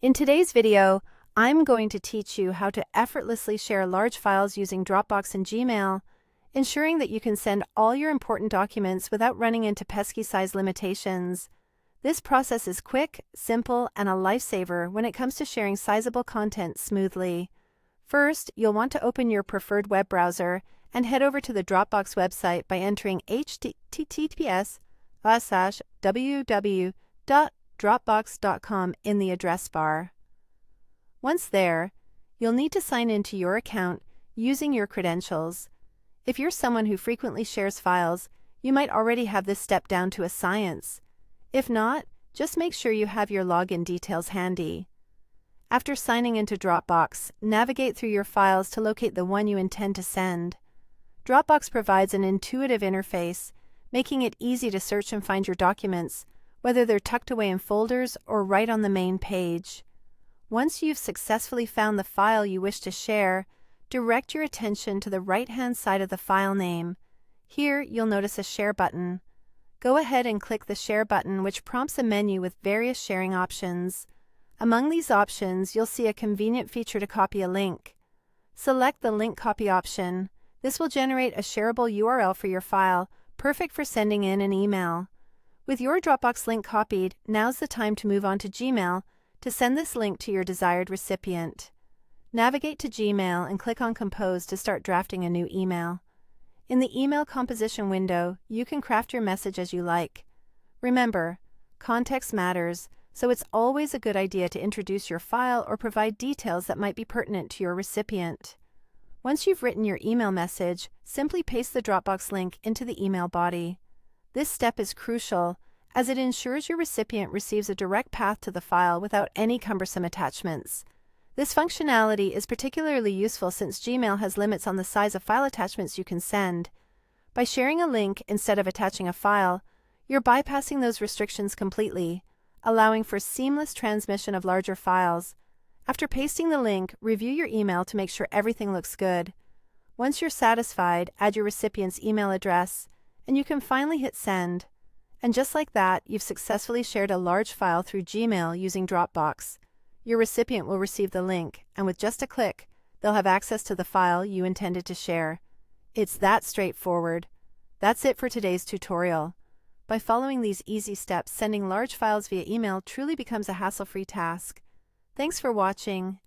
In today's video, I'm going to teach you how to effortlessly share large files using Dropbox and Gmail, ensuring that you can send all your important documents without running into pesky size limitations. This process is quick, simple, and a lifesaver when it comes to sharing sizable content smoothly. First, you'll want to open your preferred web browser and head over to the Dropbox website by entering https://www.dropbox.com in the address bar. Once there, you'll need to sign into your account using your credentials. If you're someone who frequently shares files, you might already have this step down to a science. If not, just make sure you have your login details handy. After signing into Dropbox, navigate through your files to locate the one you intend to send. Dropbox provides an intuitive interface, making it easy to search and find your documents, whether they're tucked away in folders or right on the main page. Once you've successfully found the file you wish to share, direct your attention to the right-hand side of the file name. Here, you'll notice a Share button. Go ahead and click the Share button, which prompts a menu with various sharing options. Among these options, you'll see a convenient feature to copy a link. Select the Link Copy option. This will generate a shareable URL for your file, perfect for sending in an email. With your Dropbox link copied, now's the time to move on to Gmail to send this link to your desired recipient. Navigate to Gmail and click on Compose to start drafting a new email. In the email composition window, you can craft your message as you like. Remember, context matters, so it's always a good idea to introduce your file or provide details that might be pertinent to your recipient. Once you've written your email message, simply paste the Dropbox link into the email body. This step is crucial, as it ensures your recipient receives a direct path to the file without any cumbersome attachments. This functionality is particularly useful since Gmail has limits on the size of file attachments you can send. By sharing a link instead of attaching a file, you're bypassing those restrictions completely, allowing for seamless transmission of larger files. After pasting the link, review your email to make sure everything looks good. Once you're satisfied, add your recipient's email address, and you can finally hit send. And just like that, you've successfully shared a large file through Gmail using Dropbox. Your recipient will receive the link, and with just a click, they'll have access to the file you intended to share. It's that straightforward. That's it for today's tutorial. By following these easy steps, sending large files via email truly becomes a hassle-free task. Thanks for watching.